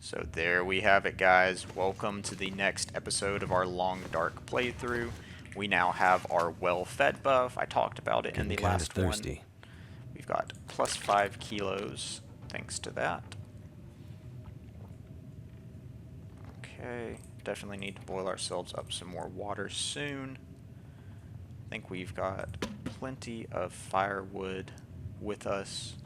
So there we have it, guys. Welcome to the next episode of our Long Dark playthrough. We now have our well-fed buff. I talked about it in Getting the kind of last one. thirsty. We've got plus 5 kilos thanks to that. Okay, definitely need to boil ourselves up some more water soon. I think we've got plenty of firewood with us.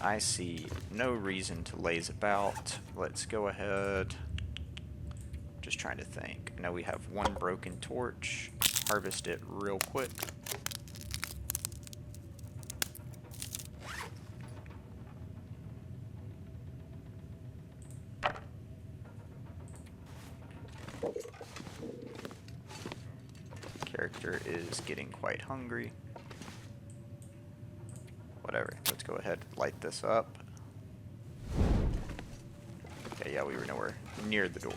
I see no reason to laze about. Let's go ahead. Just trying to think. I know we have one broken torch. Harvest it real quick. Character is getting quite hungry. Whatever. Let's go ahead and light this up. Okay, yeah, we were nowhere near the door.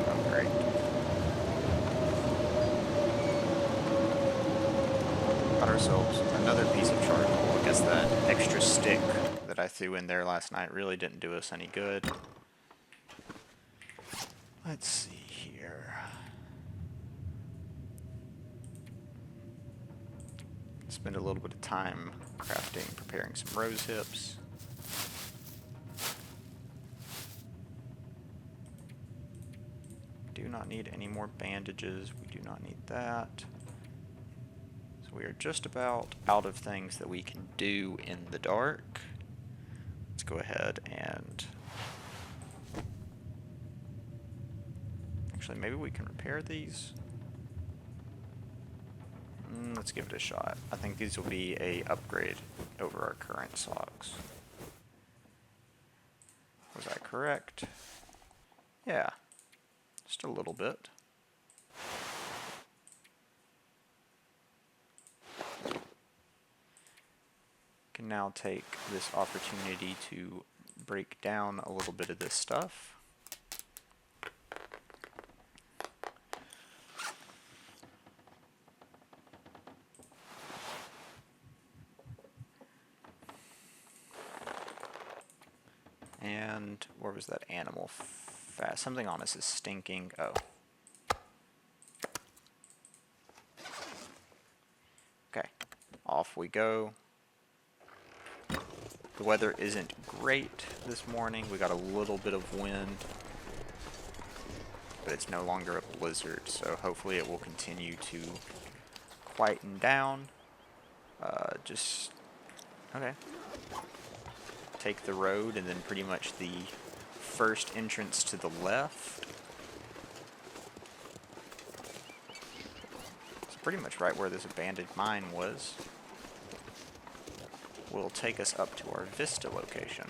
Oh, great. Got ourselves another piece of charcoal. I guess that extra stick that I threw in there last night really didn't do us any good. Let's see here. Spend a little bit of time crafting, preparing some rose hips. Do not need any more bandages. We do not need that. So we are just about out of things that we can do in the dark. Let's go ahead and... Actually, maybe we can repair these. Let's give it a shot. I think these will be a upgrade over our current socks. Was I correct? Yeah, just a little bit. Can now take this opportunity to break down a little bit of this stuff. And where was that animal fat? Something on us is stinking. Oh. Okay, off we go. The weather isn't great this morning. We got a little bit of wind, but it's no longer a blizzard, so hopefully it will continue to quieten down. Okay. Take the road, and then pretty much the first entrance to the left. It's pretty much right where this abandoned mine was. Will take us up to our Vista location.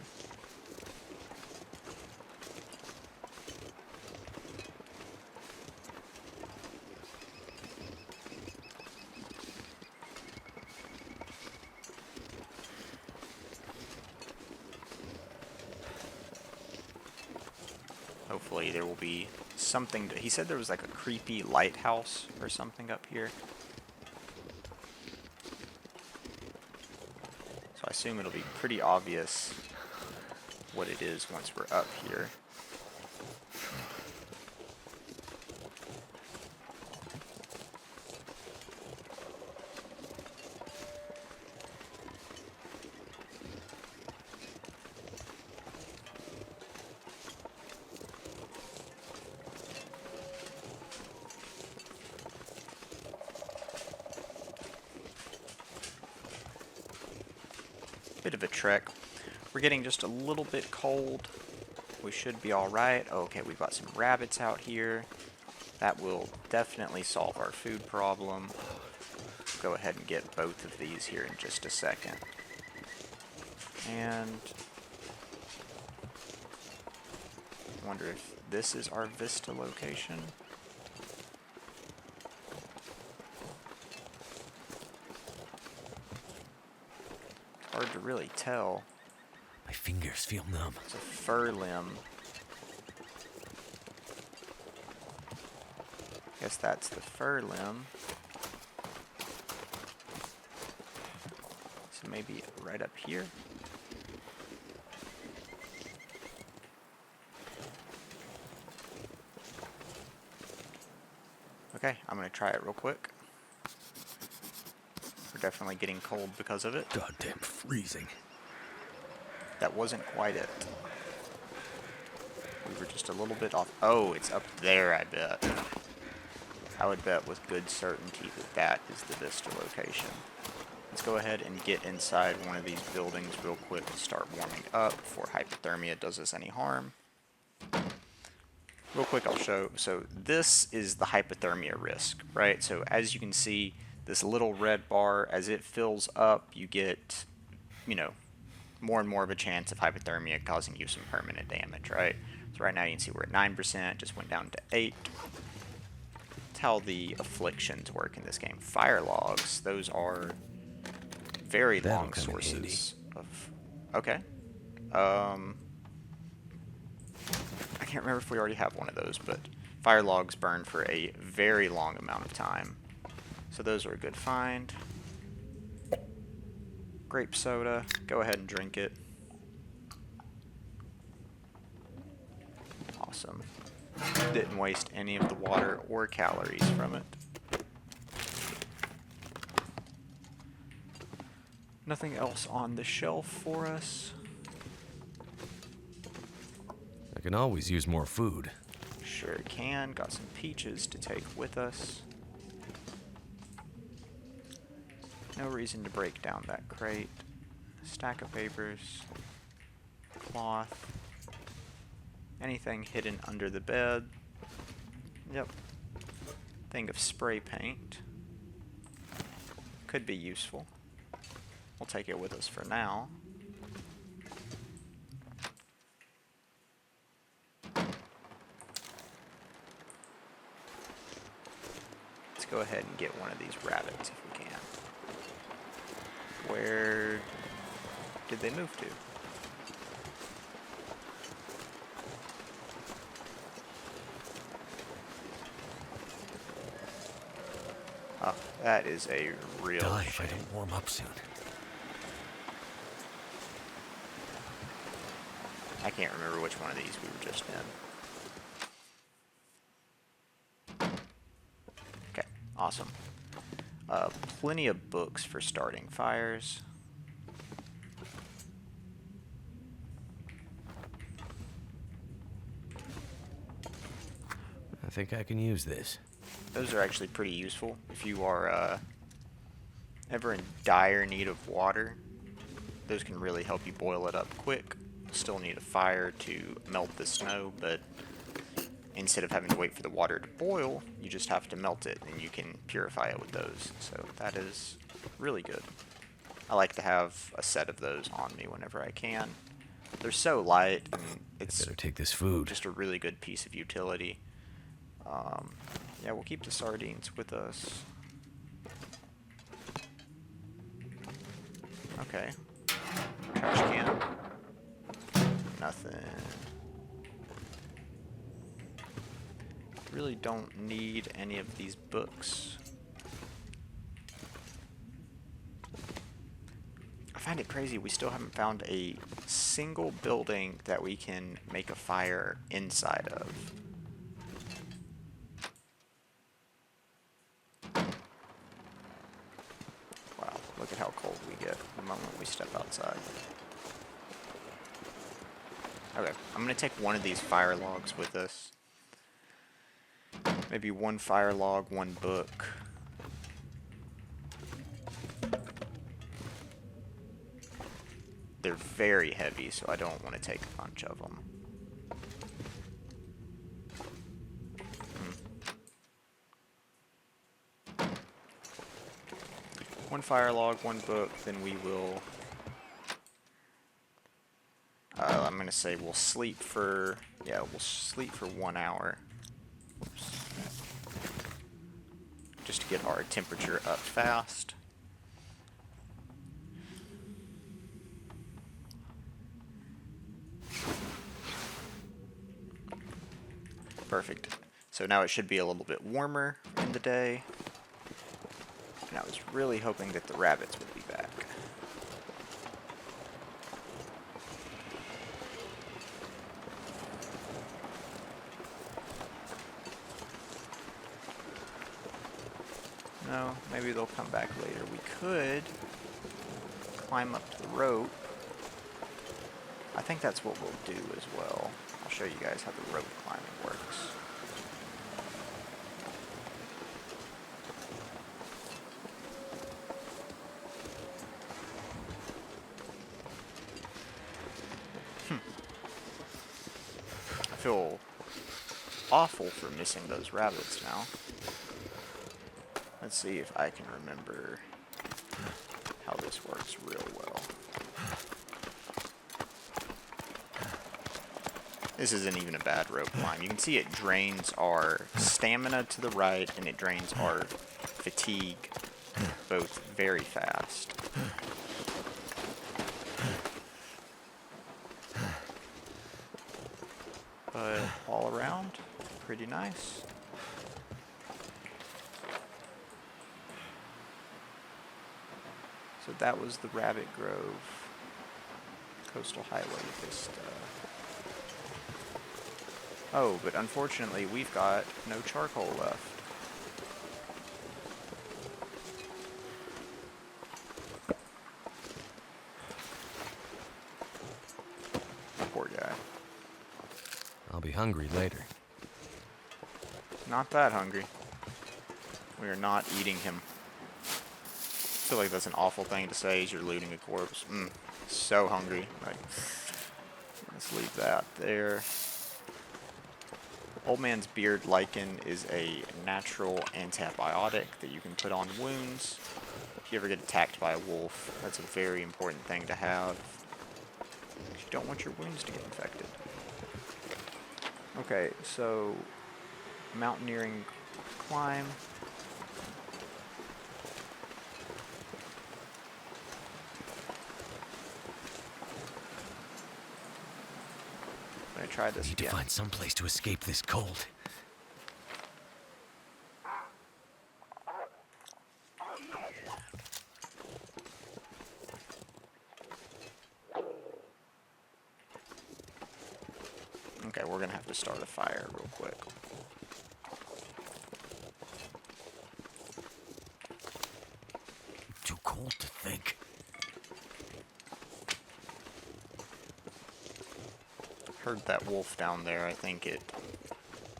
Hopefully there will be something he said there was like a creepy lighthouse or something up here. So I assume it'll be pretty obvious what it is once we're up here. Bit of a trek. We're getting just a little bit cold. We should be alright. Okay, we've got some rabbits out here. That will definitely solve our food problem. Go ahead and get both of these here in just a second. And I wonder if this is our Vista location. Hard to really tell. My fingers feel numb. It's a fur limb. Guess that's the fur limb. So maybe right up here. Okay, I'm gonna try it real quick. We're definitely getting cold because of it. Goddamn freezing. That wasn't quite it. We were just a little bit off. Oh, it's up there, I bet. I would bet with good certainty that that is the Vista location. Let's go ahead and get inside one of these buildings real quick to start warming up before hypothermia does us any harm. Real quick, I'll show. So this is the hypothermia risk, right? So as you can see, this little red bar, as it fills up, you get, you know, more and more of a chance of hypothermia causing you some permanent damage, right? So right now you can see we're at 9%, just went down to 8. That's how the afflictions work in this game. Fire logs, those are very That'll long come in handy. sources of... Okay. I can't remember if we already have one of those, but fire logs burn for a very long amount of time. So those are a good find. Grape soda, go ahead and drink it. Awesome. Didn't waste any of the water or calories from it. Nothing else on the shelf for us. I can always use more food. Sure can. Got some peaches to take with us. No reason to break down that crate. Stack of papers. Cloth. Anything hidden under the bed. Yep. Thing of spray paint. Could be useful. We'll take it with us for now. Let's go ahead and get one of these rabbits if we can. Where did they move to? Oh, that is a real Die if I shame. don't warm up soon. I can't remember which one of these we were just in. Okay, awesome. Plenty of books for starting fires. I think I can use this. Those are actually pretty useful if you are ever in dire need of water. Those can really help you boil it up quick. Still need a fire to melt the snow, but instead of having to wait for the water to boil, you just have to melt it, and you can purify it with those. So that is really good. I like to have a set of those on me whenever I can. They're so light, and it's Better take this food. just a really good piece of utility. Yeah, we'll keep the sardines with us. Okay. Trash can. Nothing. Really don't need any of these books. I find it crazy we still haven't found a single building that we can make a fire inside of. Wow, look at how cold we get the moment we step outside. Okay, I'm gonna take one of these fire logs with us. Maybe one fire log, one book. They're very heavy, so I don't want to take a bunch of them. One fire log, one book, then we will... I'm going to say we'll sleep for... Yeah, we'll sleep for 1 hour. Oops. Just to get our temperature up fast. Perfect. So now it should be a little bit warmer in the day. And I was really hoping that the rabbits would be back. No, maybe they'll come back later. We could climb up to the rope. I think that's what we'll do as well. I'll show you guys how the rope climbing works. I feel awful for missing those rabbits now. Let's see if I can remember how this works real well. This isn't even a bad rope climb. You can see it drains our stamina to the right and it drains our fatigue both very fast. But all around, pretty nice. So that was the Rabbit Grove Coastal Highway Vista. Oh, but unfortunately we've got no charcoal left. Poor guy. I'll be hungry later. Not that hungry. We are not eating him. I feel like that's an awful thing to say as you're looting a corpse. So hungry. Like, let's leave that there. Old Man's Beard Lichen is a natural antibiotic that you can put on wounds. If you ever get attacked by a wolf, that's a very important thing to have. You don't want your wounds to get infected. Okay, so mountaineering climb. I'm gonna try this Need to again. find some place to escape this cold. Okay, we're gonna have to start a fire real quick. Too cold to think. Heard that wolf down there. I think it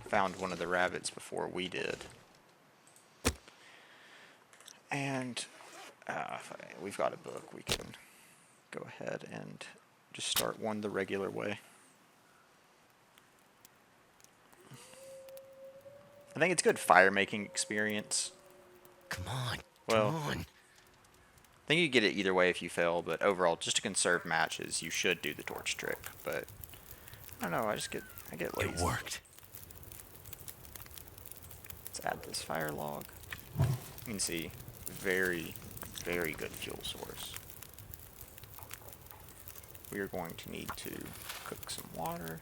found one of the rabbits before we did. And we've got a book. We can go ahead and just start one the regular way. I think it's good fire making experience. Come on. Well, Come on. I think you get it either way if you fail, but overall, just to conserve matches, you should do the torch trick. But I don't know. I get lazy. It worked. Let's add this fire log. You can see, very, very good fuel source. We are going to need to cook some water.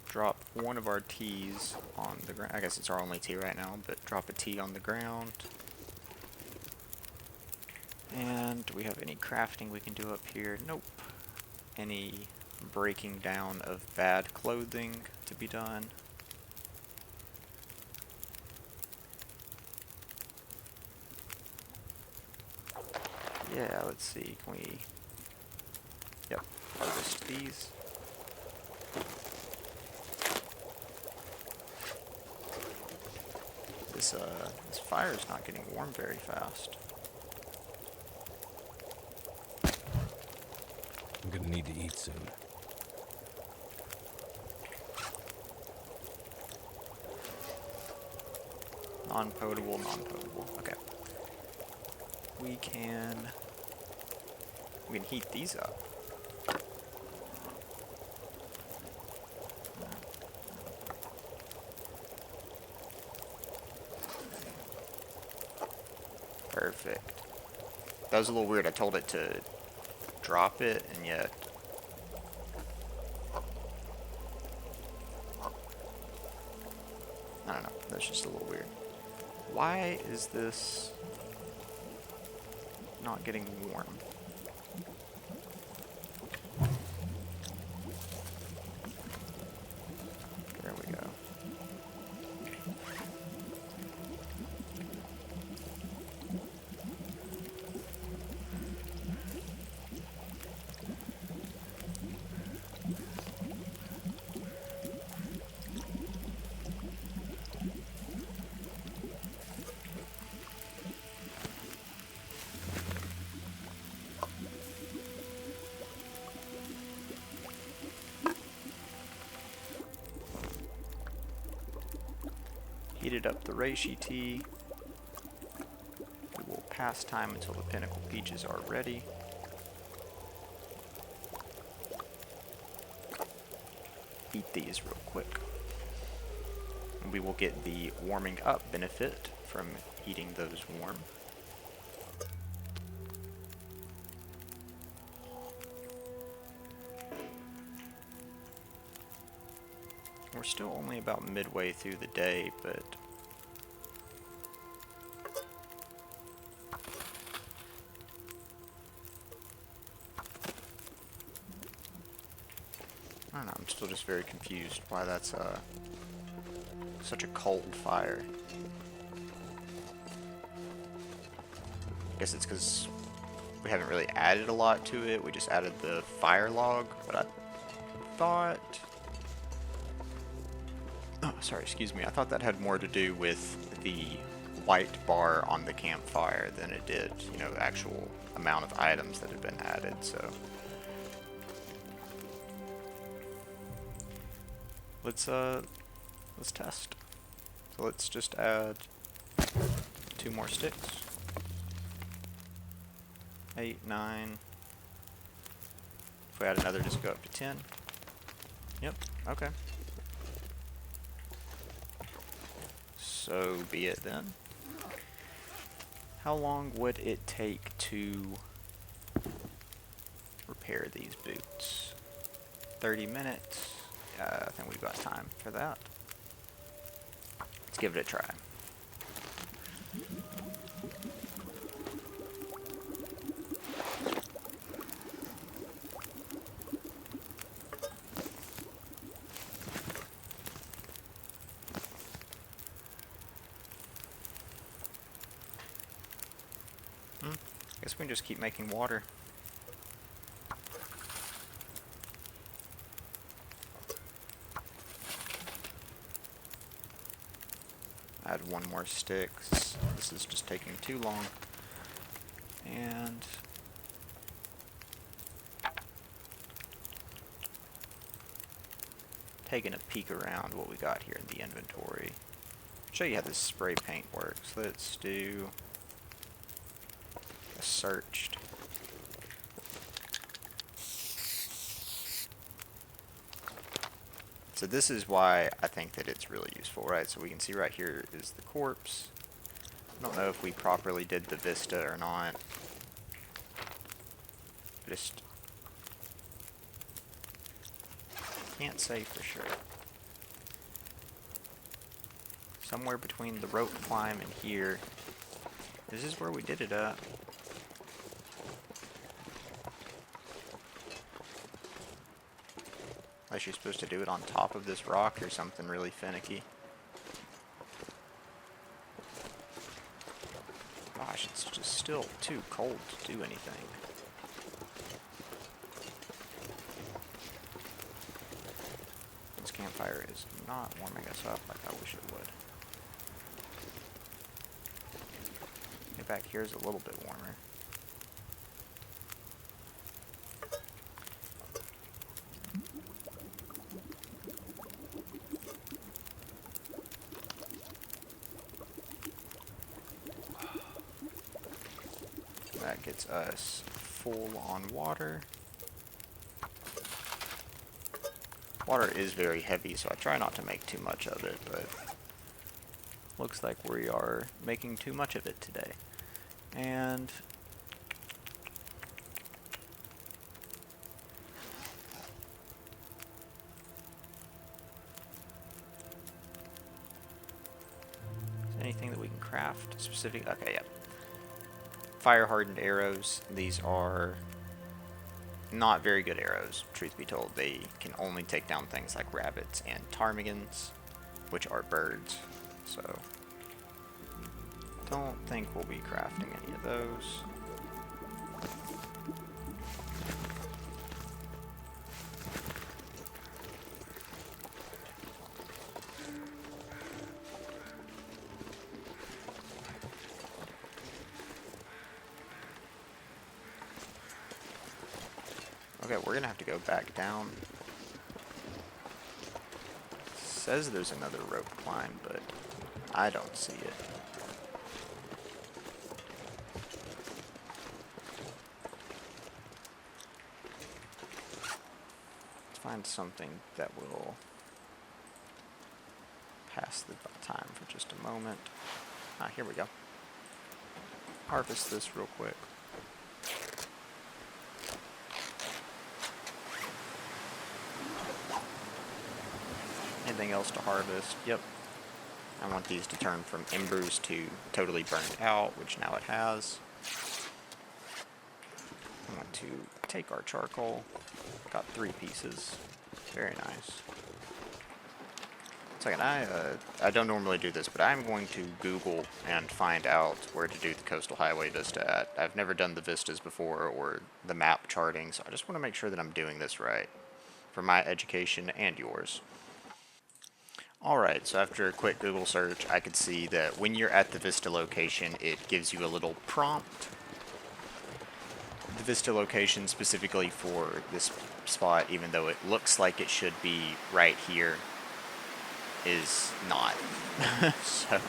Drop one of our teas on the ground. I guess it's our only tea right now, but drop a tea on the ground. And do we have any crafting we can do up here? Nope. Any breaking down of bad clothing to be done? Yeah, let's see. Can we... Yep, harvest these. This fire is not getting warm very fast. I'm gonna need to eat soon. Non-potable, non-potable. Okay. We can heat these up. Perfect. That was a little weird. I told it to drop it, and yet... I don't know. That's just a little weird. Why is this not getting warm? Heated up the reishi tea. We will pass time until the pinnacle peaches are ready. Eat these real quick. And we will get the warming up benefit from eating those warm. We're still only about midway through the day, but I don't know, I'm still just very confused why that's such a cold fire. I guess it's because we haven't really added a lot to it, we just added the fire log, but I thought... Oh, sorry, excuse me. I thought that had more to do with the white bar on the campfire than it did, you know, the actual amount of items that had been added, so... Let's test. So let's just add 2 more sticks. 8, 9. If we add another, just go up to 10. Yep, okay. So be it then. How long would it take to repair these boots? 30 minutes. I think we've got time for that. Let's give it a try. Guess we can just keep making water. Add 1 more stick. This is just taking too long. And taking a peek around what we got here in the inventory. Show you how this spray paint works. Let's do a searched. So this is why I think that it's really useful, right? So we can see right here is the corpse. I don't know if we properly did the vista or not. Just can't say for sure. Somewhere between the rope climb and here. This is where we did it at. Unless you're supposed to do it on top of this rock or something really finicky. Gosh, it's just still too cold to do anything. This campfire is not warming us up like I wish it would. Get back here is a little bit warmer. That gets us full on water. Water is very heavy, so I try not to make too much of it, but looks like we are making too much of it today. And is there anything that we can craft specific? Okay, yeah. Fire hardened arrows. These are not very good arrows, truth be told. They can only take down things like rabbits and ptarmigans, which are birds. So don't think we'll be crafting any of those. Okay, we're gonna have to go back down. It says there's another rope climb, but I don't see it. Let's find something that will pass the time for just a moment. Ah, here we go. Harvest this real quick. Anything else to harvest? Yep. I want these to turn from embers to totally burned out, which now it has. I want to take our charcoal. Got 3 pieces. Very nice. Second, I don't normally do this, but I'm going to Google and find out where to do the Coastal Highway Vista at. I've never done the vistas before or the map charting, so I just want to make sure that I'm doing this right for my education and yours. Alright, so after a quick Google search, I could see that when you're at the Vista location, it gives you a little prompt. The Vista location specifically for this spot, even though it looks like it should be right here, is not. So,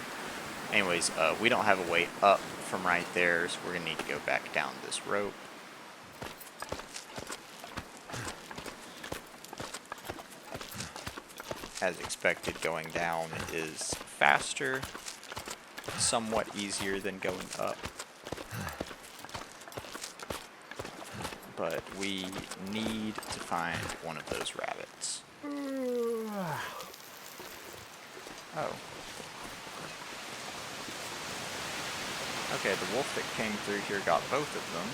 anyways, we don't have a way up from right there, so we're going to need to go back down this rope. As expected, going down is faster, somewhat easier than going up. But we need to find one of those rabbits. Oh. Okay, the wolf that came through here got both of them.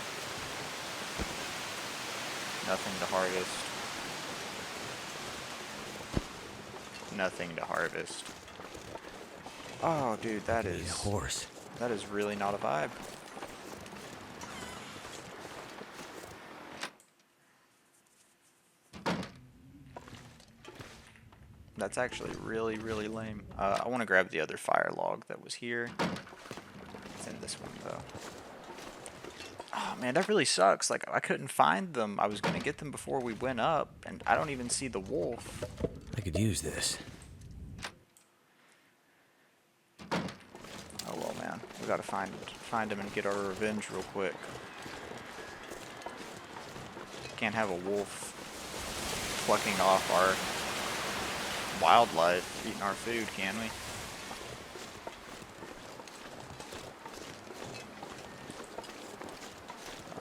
Nothing to harvest. Nothing to harvest. Oh, dude, that Need a is... horse. That is really not a vibe. That's actually really, really lame. I want to grab the other fire log that was here. It's in this one, though. Oh, man, that really sucks. Like, I couldn't find them. I was going to get them before we went up, and I don't even see the wolf. I could use this. Oh, well, man. We got to find him and get our revenge real quick. Can't have a wolf plucking off our wildlife, eating our food, can we?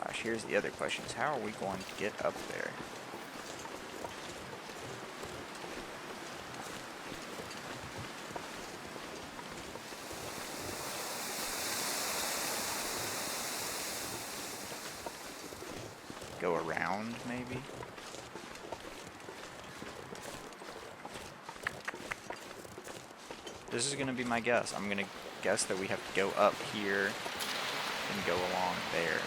Gosh, here's the other question, is how are we going to get up there? Go around, maybe? This is going to be my guess. I'm going to guess that we have to go up here and go along there.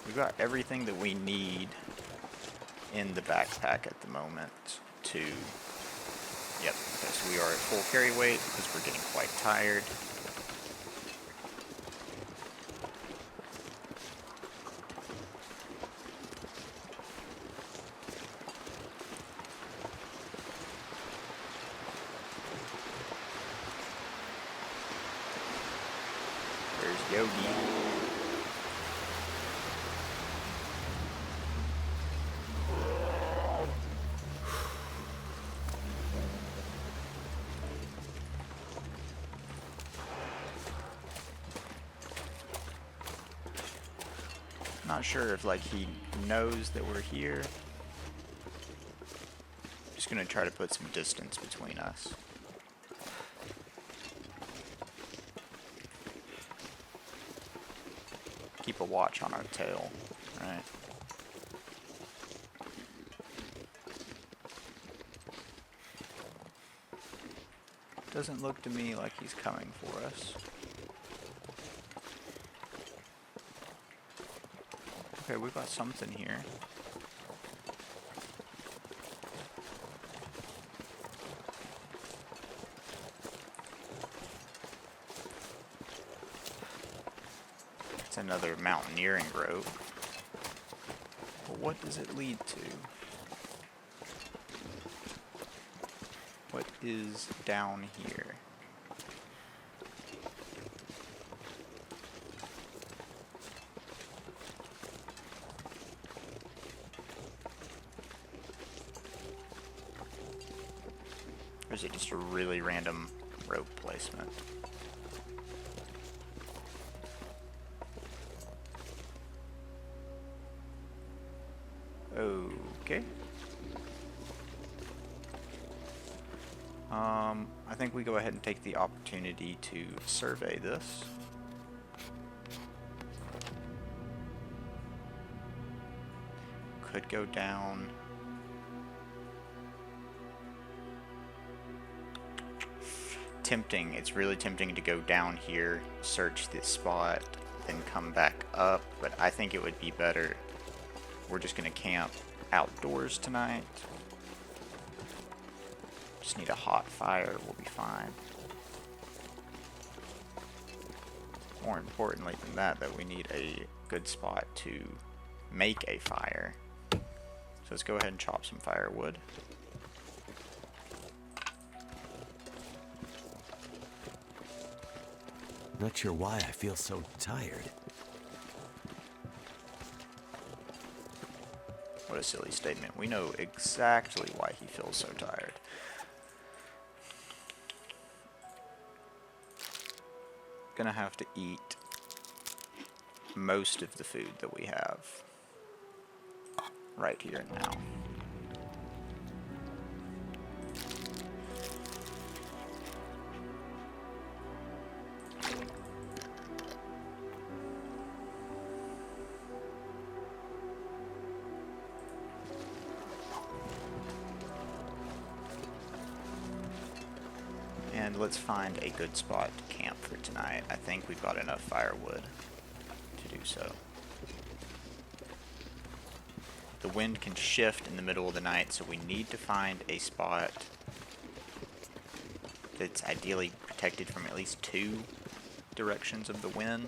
We've got everything that we need in the backpack at the moment to... Yep, okay, so we are at full carry weight because we're getting quite tired. There's Yogi. Not sure if like he knows that we're here. Just gonna try to put some distance between us. Keep a watch on our tail, right? Doesn't look to me like he's coming for us. Okay, we've got something here. It's another mountaineering rope. But what does it lead to? What is down here? Or is it just a really random rope placement? Okay. I think we go ahead and take the opportunity to survey this. Could go down. Tempting. It's really tempting to go down here, search this spot, then come back up, but I think it would be better. We're just gonna camp outdoors tonight. Just need a hot fire, we'll be fine. More importantly than that, we need a good spot to make a fire. So let's go ahead and chop some firewood. Not sure why I feel so tired. What a silly statement. We know exactly why he feels so tired. Gonna have to eat most of the food that we have right here and now. And let's find a good spot to camp for tonight. I think we've got enough firewood to do so. The wind can shift in the middle of the night, so we need to find a spot that's ideally protected from at least 2 directions of the wind.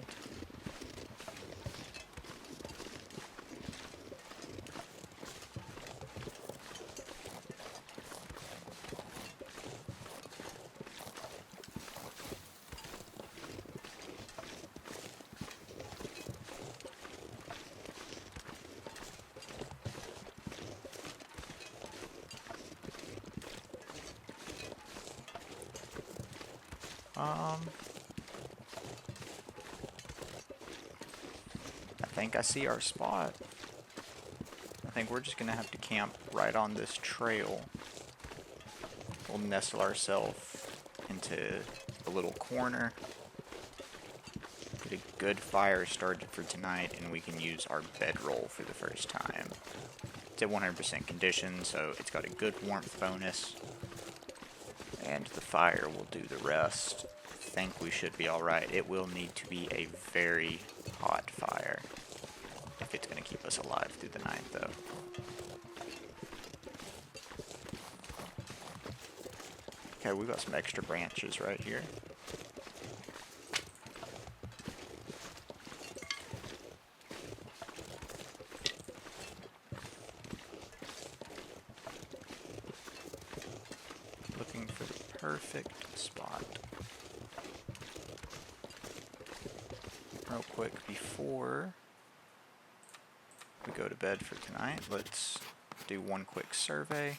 I think I see our spot. I think we're just gonna have to camp right on this trail. We'll nestle ourselves into a little corner. Get a good fire started for tonight, and we can use our bedroll for the first time. It's at 100% condition, so it's got a good warmth bonus. And the fire will do the rest. I think we should be alright. It will need to be a very hot fire if it's going to keep us alive through the night, though. Okay, we've got some extra branches right here. Looking for the perfect spot. Real quick, before we go to bed for tonight, let's do one quick survey.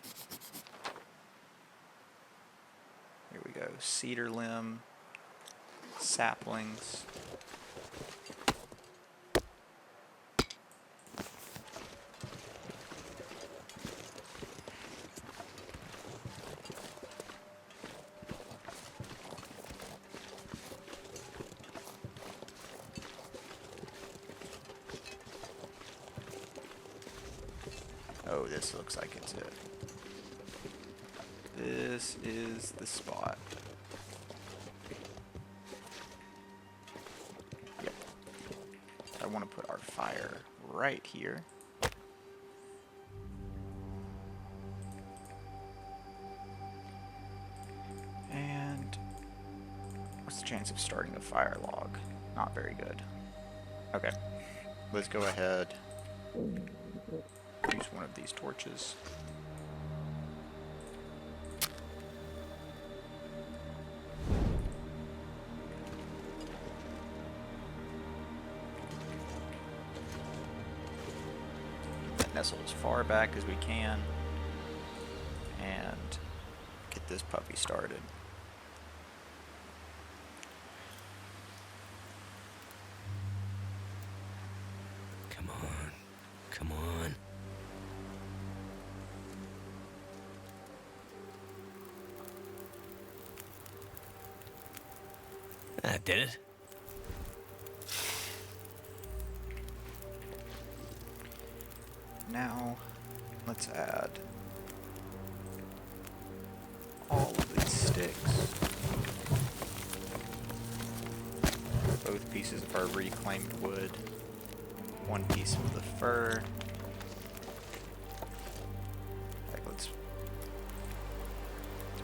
Here we go. Cedar limb, saplings. Oh, this looks like it's it. This is the spot. Yep. I want to put our fire right here. And what's the chance of starting a fire log? Not very good. Okay. Let's go ahead Use one of these torches. Nestle as far back as we can and get this puppy started. Come on. Come on. That did it. Now, let's add all of these sticks. Both pieces of our reclaimed wood. One piece of the fur. Okay, let's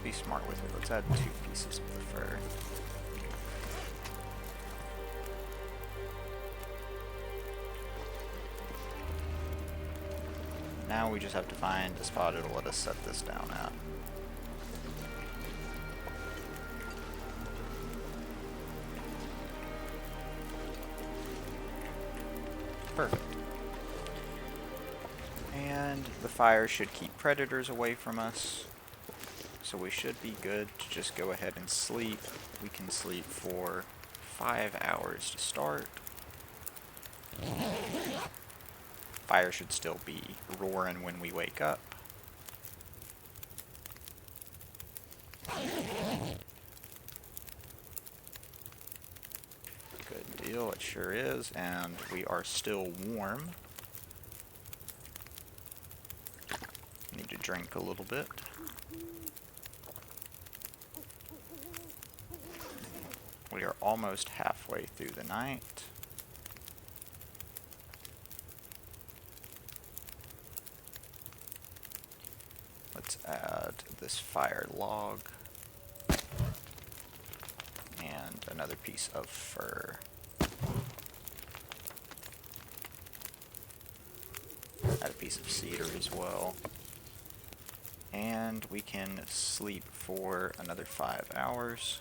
be smart with it. Let's add 2 pieces of the fur. Now we just have to find a spot that'll let us set this down at. Perfect. And the fire should keep predators away from us. So we should be good to just go ahead and sleep. We can sleep for 5 hours to start. Fire should still be roaring when we wake up. Good deal, it sure is, and we are still warm. Need to drink a little bit. We are almost halfway through the night. Let's add this fire log and another piece of fur. Add a piece of cedar as well. And we can sleep for another 5 hours.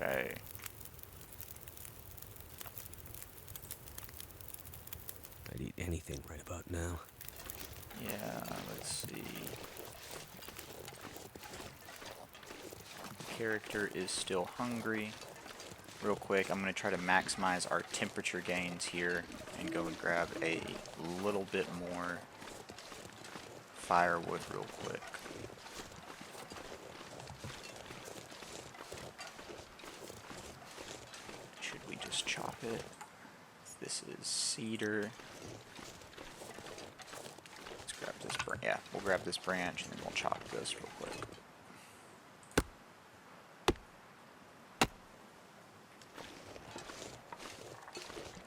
Okay. I'd eat anything right about now. Yeah, let's see. The character is still hungry. Real quick, I'm going to try to maximize our temperature gains here and go and grab a little bit more firewood real quick. Should we just chop it? This is cedar. Let's grab this branch. Yeah, we'll grab this branch and then we'll chop this real quick.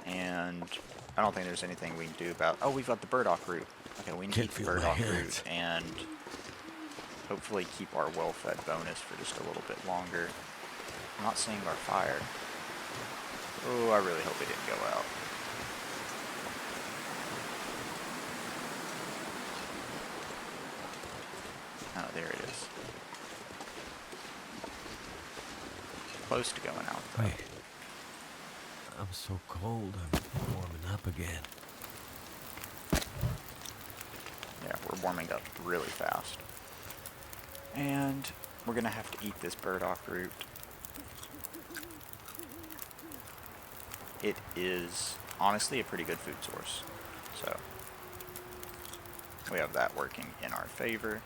And I don't think there's anything we can do about... Oh, we've got the burdock root. Okay, we need the burdock root and hopefully keep our well-fed bonus for just a little bit longer. I'm not seeing our fire. Oh, I really hope it didn't go out. Oh, there it is. Close to going out, though. Wait. I'm so cold, I'm warming up again. Yeah, we're warming up really fast. And we're going to have to eat this burdock root. It is honestly a pretty good food source. So we have that working in our favor.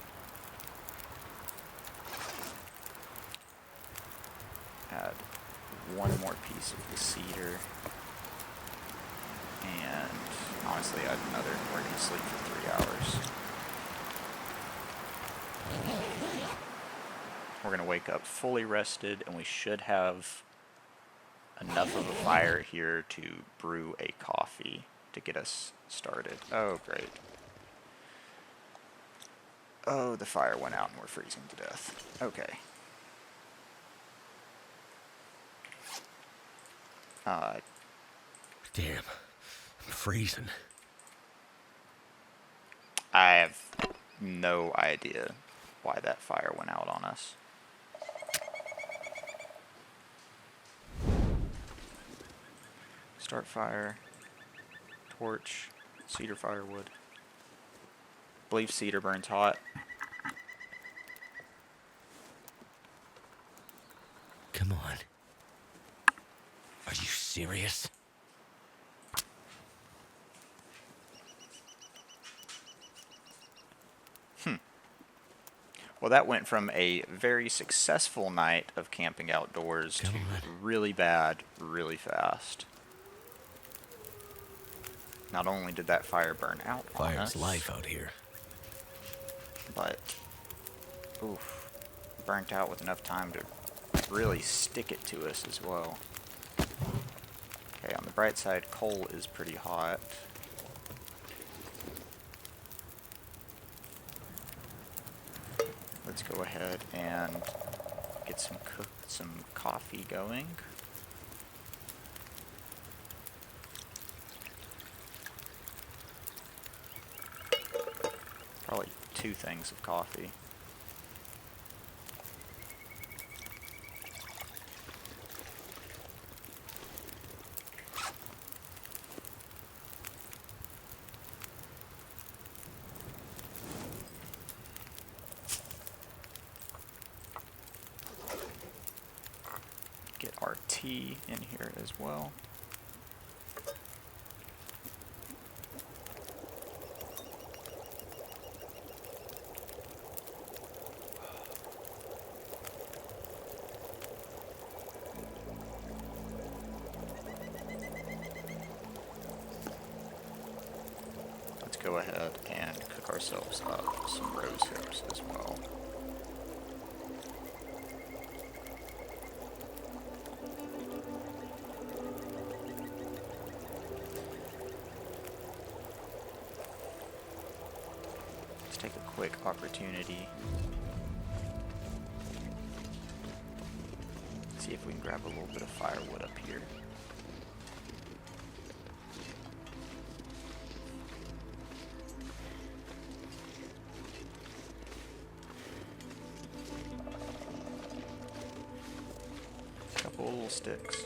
Add one more piece of the cedar. And honestly, add another. We're going to sleep for 3 hours. We're going to wake up fully rested, and we should have enough of a fire here to brew a coffee to get us started. Oh, great. Oh, the fire went out and we're freezing to death. Okay. Damn, I'm freezing. I have no idea why that fire went out on us. Start fire. Torch. Cedar firewood. Believe cedar burns hot. Come on. Are you serious? Well, that went from a very successful night of camping outdoors Come to on. really bad, really fast. Not only did that fire burn out on Fire's us, life out here. but, oof, burnt out with enough time to really stick it to us as well. Okay, on the bright side, coal is pretty hot. Let's go ahead and get some coffee going. Probably 2 things of coffee. Get our tea in here as well. Let's go ahead and cook ourselves up some rose hips as well. Let's take a quick opportunity. See if we can grab a little bit of firewood up here. Couple of little sticks.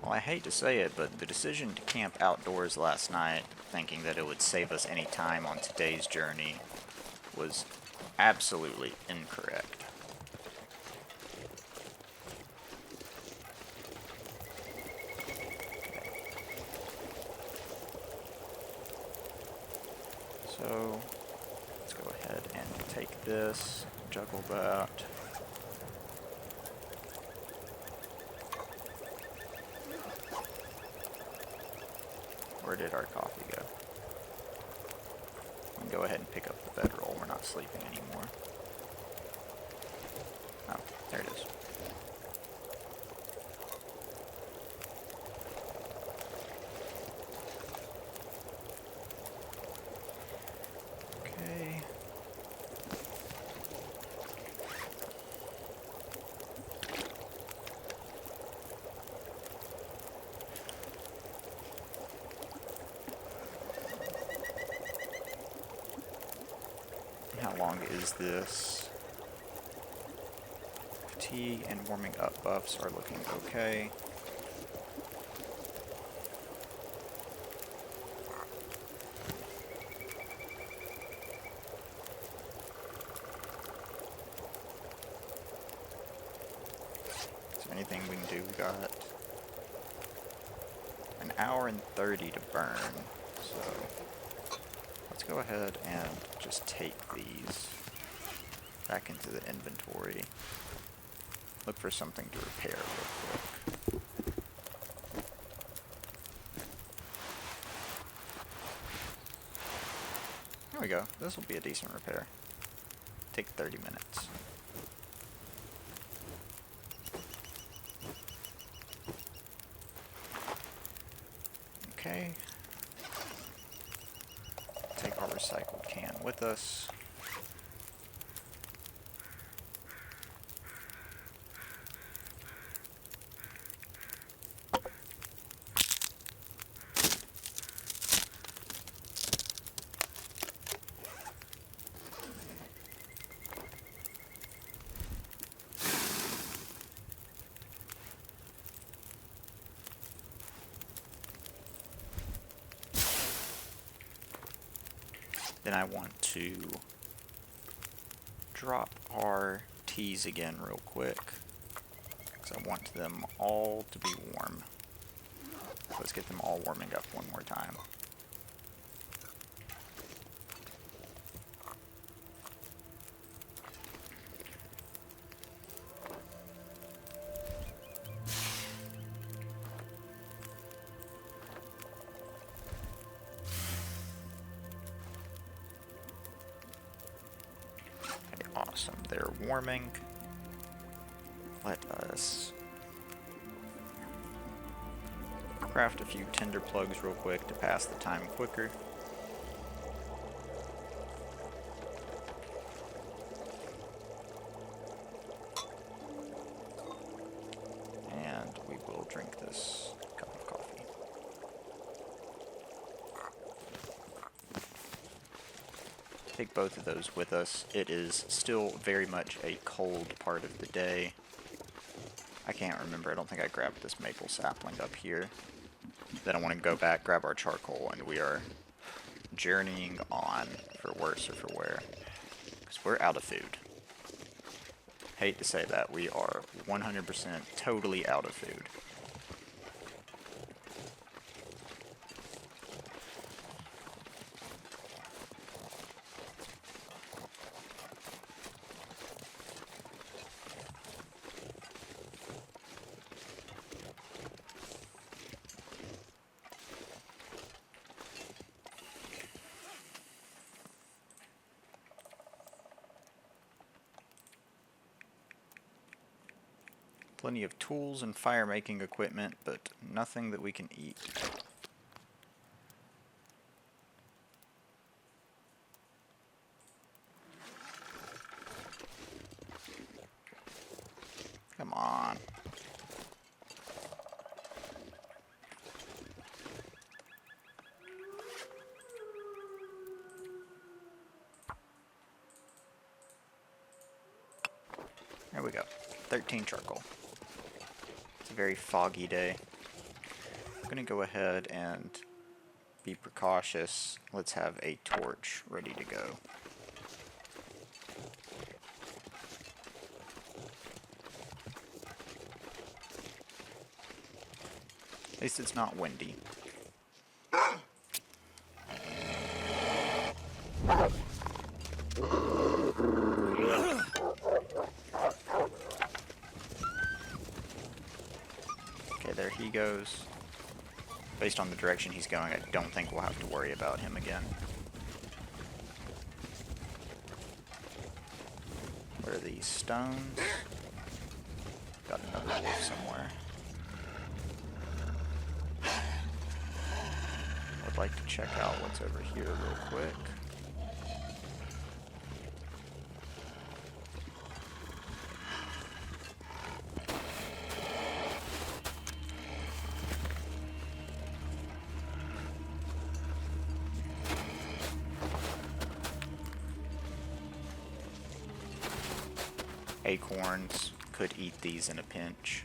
Well, I hate to say it, but the decision to camp outdoors last night, thinking that it would save us any time on today's journey, was absolutely incorrect. So, let's go ahead and take this, juggle that. Where did our coffee go? We can go ahead and pick up the bedroll. We're not sleeping anymore. Oh, there it is. Okay. How long is this? Fatigue and warming up buffs are looking okay. Is there anything we can do? We got an hour and 30 to burn, so let's go ahead and just take these back into the inventory. Look for something to repair real quick. There we go. This will be a decent repair. Take 30 minutes. Okay. Take our recycled can with us. Then I want to drop our teas again real quick, because I want them all to be warm. Let's get them all warming up one more time. Okay, awesome. They're warming. Let us craft a few tinder plugs real quick to pass the time quicker. And we will drink this cup of coffee. Take both of those with us. It is still very much a cold part of the day. I can't remember. I don't think I grabbed this maple sapling up here. Then I want to go back, grab our charcoal, and we are journeying on, for worse or for wear. Because we're out of food. Hate to say that. We are 100% totally out of food. Plenty of tools and fire making equipment, but nothing that we can eat. Come on. There we go. 13 charcoal. It's a very foggy day. I'm going to go ahead and be precautious. Let's have a torch ready to go. At least it's not windy. Okay, there he goes. Based on the direction he's going, I don't think we'll have to worry about him again. Where are these stones? Got another wolf somewhere. I'd like to check out what's over here real quick. Acorns, could eat these in a pinch.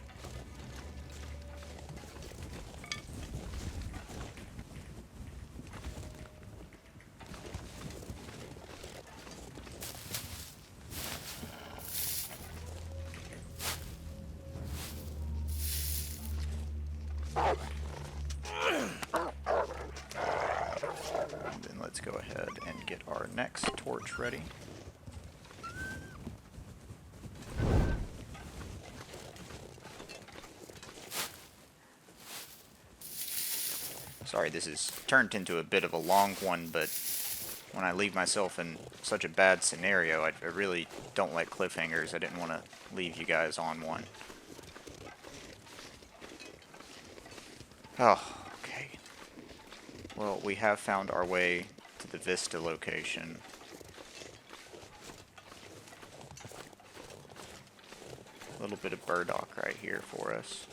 And then let's go ahead and get our next torch ready. Sorry, this has turned into a bit of a long one, but when I leave myself in such a bad scenario, I really don't like cliffhangers. I didn't want to leave you guys on one. Oh, okay. Well, we have found our way to the Vista location. A little bit of burdock right here for us.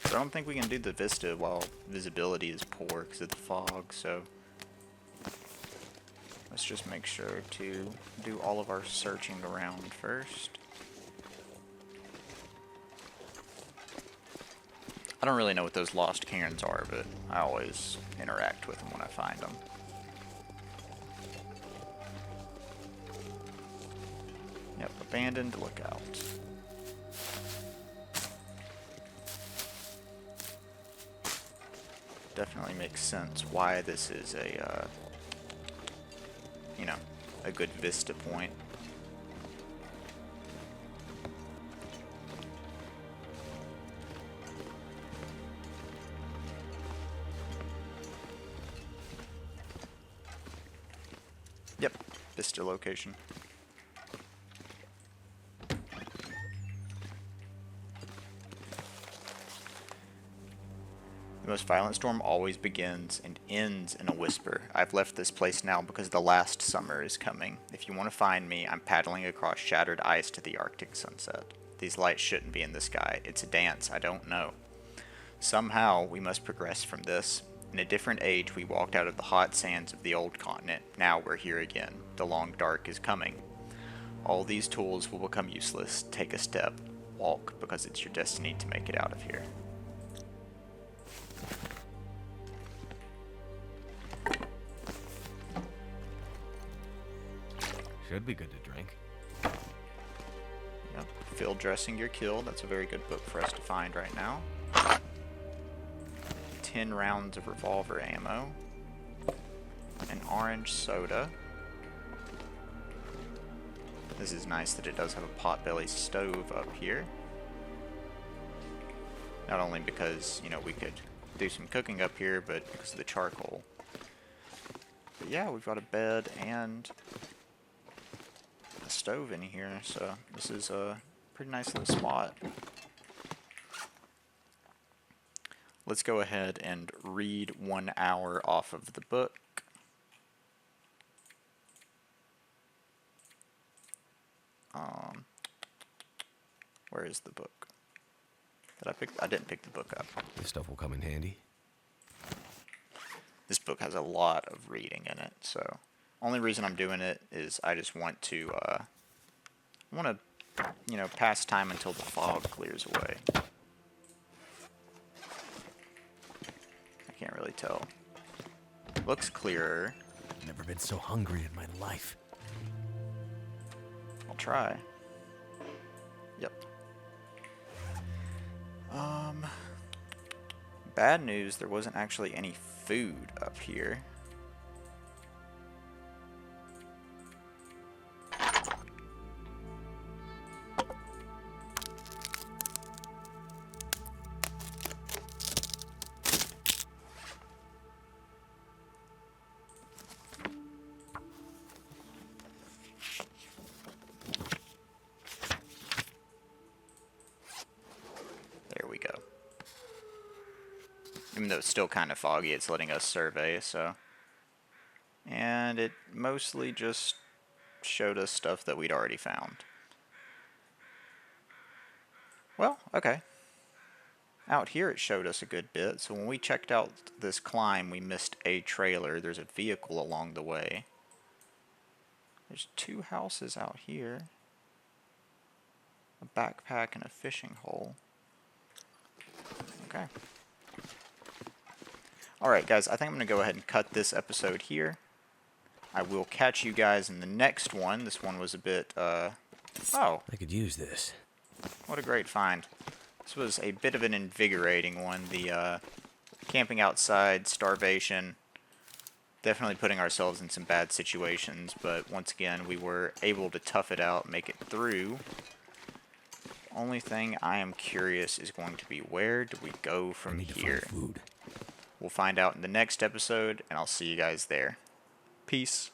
But I don't think we can do the Vista while visibility is poor because of the fog, so let's just make sure to do all of our searching around first. I don't really know what those lost cairns are, but I always interact with them when I find them. Yep, abandoned lookout. Definitely makes sense why this is a, you know, a good vista point. Yep, vista location. The most violent storm always begins and ends in a whisper. I've left this place now because the last summer is coming. If you want to find me, I'm paddling across shattered ice to the Arctic sunset. These lights shouldn't be in the sky. It's a dance I don't know. Somehow, we must progress from this. In a different age, we walked out of the hot sands of the old continent. Now we're here again. The long dark is coming. All these tools will become useless. Take a step. Walk, because it's your destiny to make it out of here. Should be good to drink. Yep. Field dressing your kill. That's a very good book for us to find right now. 10 rounds of revolver ammo. An orange soda. This is nice that it does have a potbelly stove up here. Not only because, you know, we could do some cooking up here, but because of the charcoal. But yeah, we've got a bed and a stove in here, so this is a pretty nice little spot. Let's go ahead and read 1 hour off of the book. Where is the book? I didn't pick the book up. This stuff will come in handy. This book has a lot of reading in it, so only reason I'm doing it is I just want to, you know, pass time until the fog clears away. I can't really tell. Looks clearer. Never been so hungry in my life. I'll try. Yep. Bad news, there wasn't actually any food up here. There we go. Even though it's still kind of foggy, it's letting us survey, so. And it mostly just showed us stuff that we'd already found. Well, okay. Out here it showed us a good bit, so when we checked out this climb, we missed a trailer. There's a vehicle along the way. There's 2 houses out here. A backpack and a fishing hole. Okay. Alright guys, I think I'm going to go ahead and cut this episode here. I will catch you guys in the next one. This one was a bit, oh. I could use this. What a great find. This was a bit of an invigorating one. The, camping outside, starvation, definitely putting ourselves in some bad situations, but once again, we were able to tough it out, make it through. Only thing I am curious is going to be, where do we go from here? Food. We'll find out in the next episode, and I'll see you guys there. Peace.